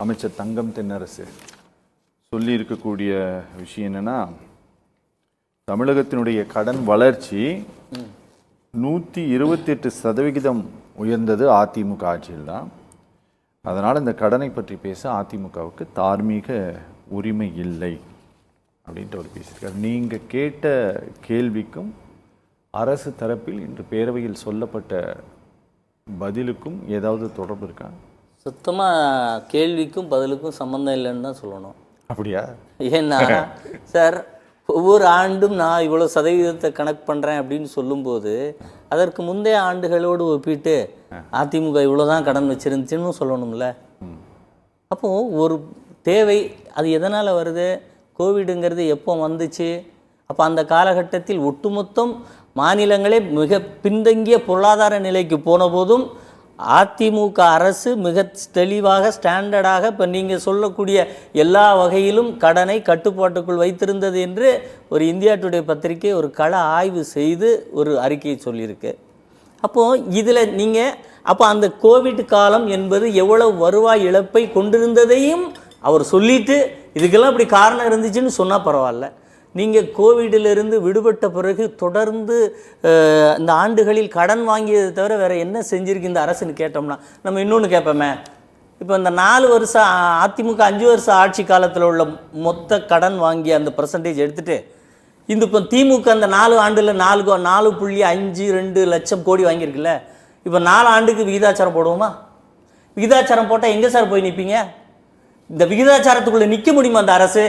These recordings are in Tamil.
அமைச்சர் தங்கம் தென்னரசு சொல்லி இருக்கக்கூடிய விஷயம் என்னன்னா, தமிழகத்தினுடைய கடன் வளர்ச்சி 128% உயர்ந்தது அதிமுக ஆட்சியில் தான். அதனால் இந்த கடனை பற்றி பேச அதிமுகவுக்கு தார்மீக உரிமை இல்லை அப்படின்ட்டு அவர் பேசியிருக்கார். நீங்கள் கேட்ட கேள்விக்கும் அரசு தரப்பில் இன்று பேரவையில் சொல்லப்பட்ட பதிலுக்கும் ஏதாவது தொடர்பு இருக்கா? சுத்தமாக கேள்விக்கும் பதிலுக்கும் சம்மந்தம் இல்லைன்னு தான் சொல்லணும். அப்படியா? ஏன்னா சார், ஒவ்வொரு ஆண்டும் நான் இவ்வளோ சதவீதத்தை கணக்கு பண்ணுறேன் அப்படின்னு சொல்லும்போது அதற்கு முந்தைய ஆண்டுகளோடு ஒப்பிட்டு அதிமுக இவ்வளோ தான் கடன் வச்சிருந்துச்சுன்னு சொல்லணும்ல. அப்போது ஒரு தேவை அது எதனால் வருது, கோவிடுங்கிறது எப்போ வந்துச்சு, அப்போ அந்த காலகட்டத்தில் ஒட்டுமொத்தம் மாநிலங்களே மிக பின்தங்கிய பொருளாதார நிலைக்கு போன போதும் அதிமுக அரசு மிக தெளிவாக ஸ்டாண்டர்டாக இப்போ நீங்கள் சொல்லக்கூடிய எல்லா வகையிலும் கடனை கட்டுப்பாட்டுக்குள் வைத்திருந்தது என்று ஒரு இந்தியா டுடே பத்திரிகை ஒரு கள ஆய்வு செய்து ஒரு அறிக்கையை சொல்லியிருக்கு. அப்போது இதில் நீங்கள் அப்போ அந்த கோவிட் காலம் என்பது எவ்வளவு வருவாய் இழப்பை கொண்டிருந்ததையும் அவர் சொல்லிட்டு இதுக்கெல்லாம் இப்படி காரணம் இருந்துச்சுன்னு சொன்னால் பரவாயில்ல. நீங்கள் கோவிடிலிருந்து விடுபட்ட பிறகு தொடர்ந்து இந்த ஆண்டுகளில் கடன் வாங்கியதை தவிர வேறு என்ன செஞ்சுருக்கு இந்த அரசுன்னு கேட்டோம்னா நம்ம இன்னொன்று கேட்போமே. இப்போ இந்த 4 வருஷம் அதிமுக 5 வருஷம் ஆட்சி காலத்தில் உள்ள மொத்த கடன் வாங்கிய அந்த பர்சன்டேஜ் எடுத்துகிட்டு இந்த இப்போ திமுக அந்த 4 ஆண்டில் 4.52 லட்சம் கோடி வாங்கியிருக்குல்ல. இப்போ 4 ஆண்டுக்கு விகிதாச்சாரம் போடுவோமா? விகிதாச்சாரம் போட்டால் எங்கே சார் போய் நிற்பீங்க? இந்த விகிதாச்சாரத்துக்குள்ளே நிற்க முடியுமா அந்த அரசு?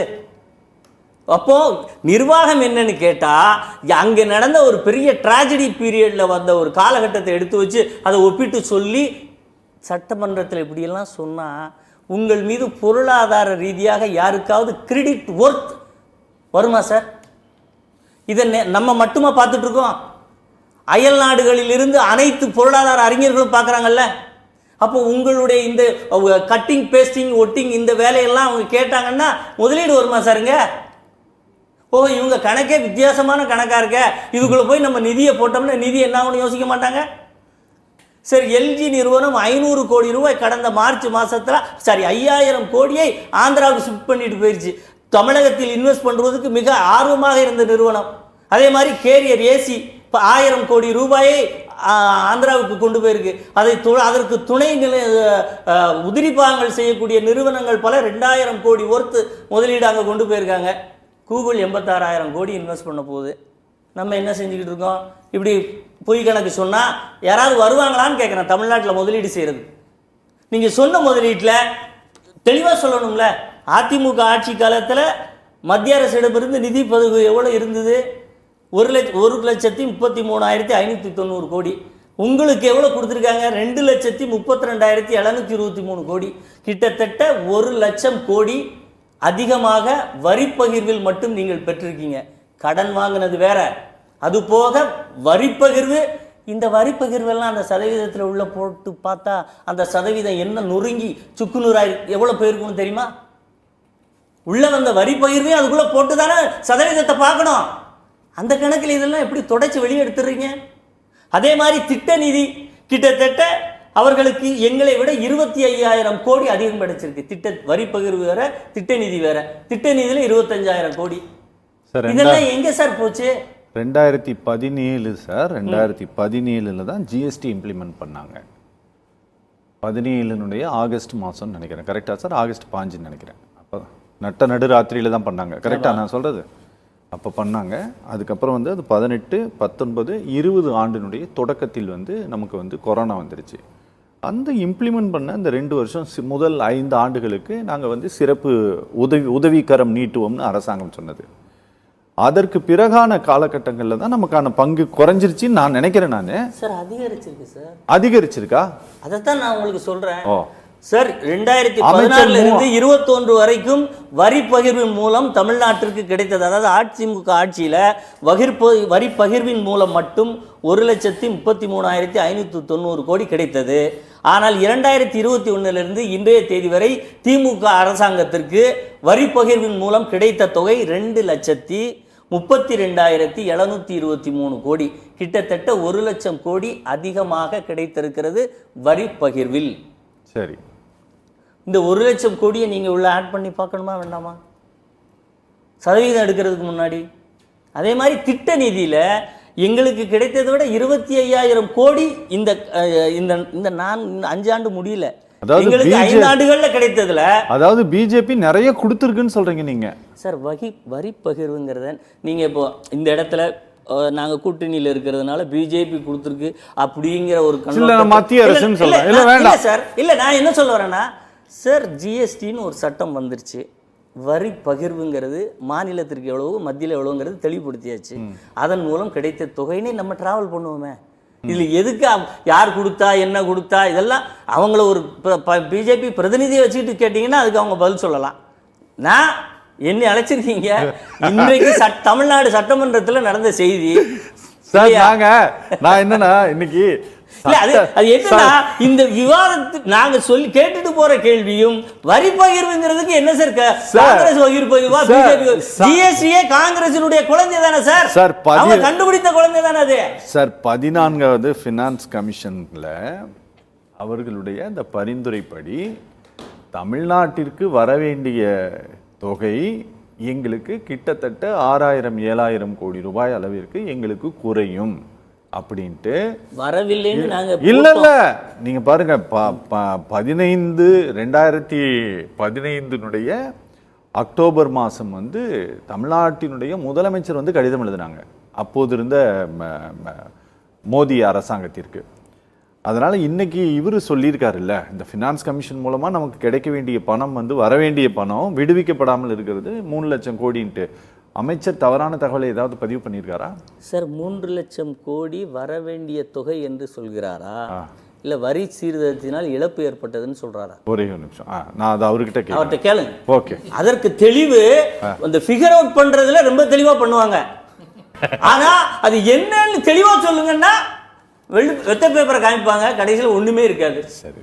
அப்போது நிர்வாகம் என்னன்னு கேட்டால் அங்கே நடந்த ஒரு பெரிய ட்ராஜடி பீரியடில் வந்த ஒரு காலகட்டத்தை எடுத்து வச்சு அதை ஒப்பிட்டு சொல்லி சட்டமன்றத்தில் இப்படியெல்லாம் சொன்னால் உங்கள் மீது பொருளாதார ரீதியாக யாருக்காவது கிரெடிட் ஒர்த் வருமா சார்? இதை நம்ம மட்டுமா பார்த்துட்ருக்கோம்? அயல் நாடுகளிலிருந்து அனைத்து பொருளாதார அறிஞர்களும் பார்க்குறாங்கல்ல. அப்போ உங்களுடைய இந்த கட்டிங் பேஸ்டிங் ஒட்டிங் இந்த வேலையெல்லாம் அவங்க கேட்டாங்கன்னா முதலீடு வருமா சாருங்க? ஓ, இவங்க கணக்கே வித்தியாசமான கணக்காக இருக்க, இதுக்குள்ளே போய் நம்ம நிதியை போட்டோம்னா நிதி என்ன ஆகும்னு யோசிக்க மாட்டாங்க. சரி, எல்ஜி நிறுவனம் 500 கோடி ரூபாய் கடந்த மார்ச் மாதத்தில் 5000 கோடியை ஆந்திராவுக்கு ஷிஃப்ட் பண்ணிட்டு போயிடுச்சு. தமிழகத்தில் இன்வெஸ்ட் பண்ணுறதுக்கு மிக ஆர்வமாக இருந்த நிறுவனம். அதே மாதிரி கேரியர் ஏசி இப்போ 1000 கோடி ரூபாயை ஆந்திராவுக்கு கொண்டு போயிருக்கு. அதற்கு துணை உதிரி பாகங்கள் செய்யக்கூடிய நிறுவனங்கள் பல 2000 கோடி ஒர்த்து முதலீடு அங்கே கொண்டு போயிருக்காங்க. கூகுள் 86,000 கோடி இன்வெஸ்ட் பண்ண போகுது. நம்ம என்ன செஞ்சுக்கிட்டு இருக்கோம்? இப்படி பொய் கணக்கு சொன்னால் யாராவது வருவாங்களான்னு கேட்குறேன். தமிழ்நாட்டில் முதலீடு செய்கிறது நீங்கள் சொன்ன முதலீட்டில் தெளிவாக சொல்லணும்ல. அதிமுக ஆட்சி காலத்தில் மத்திய அரசிடமிருந்து நிதி பதுவு எவ்வளோ இருந்தது? 1,33,590 கோடி. உங்களுக்கு எவ்வளோ கொடுத்துருக்காங்க? 2,32,723 கோடி. கிட்டத்தட்ட 1,00,000 கோடி அதிகமாக வரி பகிர்வில் மட்டும் நீங்கள் பெற்றிருக்கீங்க. கடன் வாங்கினது வேற, அது போக வரி பகிர்வு. இந்த வரி பகிர்வெல்லாம் அந்த சதவீதத்தில் உள்ள போட்டு பார்த்தா அந்த சதவீதம் என்ன நொறுங்கி சுக்குநூறாய் எவ்வளோ போயிருக்குன்னு தெரியுமா? உள்ள வந்த வரி பகிர்வையும் அதுக்குள்ளே போட்டு தானே சதவீதத்தை பார்க்கணும். அந்த கணக்கில் இதெல்லாம் எப்படி தொடச்சி வெளியே எடுத்துடுறீங்க? அதே மாதிரி திட்ட நிதி கிட்டத்தட்ட அவர்களுக்கு எங்களை விட 25,000 கோடி அதிகம் கிடைச்சிருக்கு. திட்ட வரி பகிர்வு வேற, திட்ட நிதி வேற. திட்ட நிதியில் 25,000 கோடி. இதெல்லாம் எங்கே சார் போச்சு? 2017 சார், 2017 தான் ஜிஎஸ்டி இம்ப்ளிமெண்ட் பண்ணாங்க. 17 ஆகஸ்ட் மாதம்னு நினைக்கிறேன். கரெக்டாக சார்? ஆகஸ்ட் 5 நினைக்கிறேன். அப்போ நட்ட நடு ராத்திரியில் தான் பண்ணாங்க. கரெக்டாக நான் சொல்கிறது? அப்போ பண்ணாங்க. அதுக்கப்புறம் வந்து அது 18, 19, 20 ஆண்டினுடைய தொடக்கத்தில் வந்து நமக்கு வந்து கொரோனா வந்துருச்சு. அந்த இம்ப்ளிமெண்ட் பண்ண அந்த 2 வருஷம் முதல் 5 ஆண்டுகளுக்கு நாங்கள் வந்து சிறப்பு உதவிக்கரம் நீட்டுவோம்னு அரசாங்கம் சொன்னது. அதற்கு பிறகான காலகட்டங்களில் தான் நமக்கான பங்கு குறைஞ்சிருச்சுன்னு நான் நினைக்கிறேன். நான் சார் அதிகரிச்சிருக்கு சார். அதிகரிச்சிருக்கா? அதைத்தான் நான் உங்களுக்கு சொல்கிறேன். சார் 2014 இருந்து 21 வரைக்கும் வரி பகிர்வின் மூலம் தமிழ்நாட்டிற்கு கிடைத்தது, அதாவது அதிமுக ஆட்சியில் வரி பகிர்வின் மூலம் மட்டும் 1,33,590 கோடி கிடைத்தது. ஆனால் 2021 இன்றைய தேதி வரை திமுக அரசாங்கத்திற்கு வரி பகிர்வின் மூலம் கிடைத்த தொகை 2,32,723 கோடி. கிட்டத்தட்ட 1,00,000 கோடி அதிகமாக கிடைத்திருக்கிறது வரி பகிர்வில். சரி, இந்த 1 லட்சம் கோடியை நீங்கள் உள்ள ஆட் பண்ணி பார்க்கணுமா வேண்டாமா சதவீதம் எடுக்கிறதுக்கு முன்னாடி? அதே மாதிரி திட்ட நிதியில் எங்களுக்கு கிடைத்ததை விட 25,000 கோடி இந்த இந்த இந்த 5 ஆண்டு முடியல, அதாவது எங்களுக்கு 5 ஆண்டுகள்ல கிடைத்ததுல. அதாவது பிஜேபி நிறைய கொடுத்துருக்குன்னு சொல்றீங்க நீங்க சார். வரி பகிர்வுங்கிறத நீங்க இப்போ இந்த இடத்துல நாங்க கூட்டணியில் இருக்கிறதுனால பிஜேபி கொடுத்துருக்கு அப்படிங்கிற ஒரு மத்திய அரசுன்னு சொல்றேன். இல்ல வேண்டாம் சார், இல்ல நான் என்ன சொல்ல வரேன்னா சார், ஜிஎஸ்டின்னு ஒரு சட்டம் வந்துருச்சு. வரி பகிர்வுங்கிறது மாநிலத்திற்கு எவ்வளவு மத்தியில் எவ்வளவுங்கிறது தெளிவுபடுத்தியாச்சு. அதன் மூலம் கிடைத்த தொகையினை நம்ம டிராவல் பண்ணுவோமே. இதில் எதுக்கு யார் கொடுத்தா என்ன கொடுத்தா இதெல்லாம் அவங்கள ஒரு பிஜேபி பிரதிநிதியை வச்சுக்கிட்டு கேட்டிங்கன்னா அதுக்கு அவங்க பதில் சொல்லலாம். நான் என்னை அழைச்சிருக்கீங்க இன்றைக்கு தமிழ்நாடு சட்டமன்றத்தில் நடந்த செய்தி சார். நான் என்னன்னா இன்னைக்கு அது என்னன்னா இந்த விவாதத்துக்கு நாங்க சொல்லி கேட்டுட்டு போற கேள்வியும் வரி பகிர்வுங்கிறதுக்கு என்ன சார் காங்கிரஸ் வரி பகிர்வா பிஜேபி? ஜிஎஸ்டியே காங்கிரசினுடைய குழந்தை தானே சார்? சார் அவங்க கண்டுபிடித்த குழந்தை தானே அது சார். 14வது ஃபினான்ஸ் கமிஷன்ல அவர்களுடைய அந்த பரிந்துரைப்படி தமிழ்நாட்டிற்கு வர வேண்டிய தொகை எங்களுக்கு கிட்டத்தட்ட 6,000-7,000 கோடி ரூபாய் அளவிற்கு எங்களுக்கு குறையும் அப்படின்ட்டு வரவில்லைன்னு நாங்க இல்ல நீங்க பாருங்க 2015 அக்டோபர் மாதம் வந்து தமிழ்நாட்டினுடைய முதலமைச்சர் வந்து கடிதம் எழுதினாங்க அப்போது இருந்த மோடி அரசாங்கத்திற்கு. அதனால இன்னைக்கு இவர் சொல்லியிருக்காருல்ல, இந்த ஃபினான்ஸ் கமிஷன் மூலமா நமக்கு கிடைக்க வேண்டிய பணம் வந்து வர வேண்டிய பணம் விடுவிக்கப்படாமல் இருக்கிறது 3 லட்சம் கோடின்ட்டு. அமைச்சர் தவறான தகவலை ஏதாவது பதிவு பண்ணியிருக்காரா சார்? 3 லட்சம் கோடி வர வேண்டிய தொகை என்று சொல்கிறாரா, இல்ல வரி சீர்திருத்தத்தினால் இழப்பு ஏற்பட்டதுன்னு சொல்றாரா? ஒரே ஒரு நிமிஷம், நான் அது அவர்கிட்ட கேளுங்க. ஓகே. அதற்கு தெளிவு அந்த ஃபிகர் அவுட் பண்றதுல ரொம்ப தெளிவா பண்ணுவாங்க. ஆனா அது என்னன்னு தெளிவா சொல்லுங்கன்னா வெள்ளை பேப்பரை காமிப்பாங்க, கடைசியில் ஒண்ணுமே இருக்காது. சரி.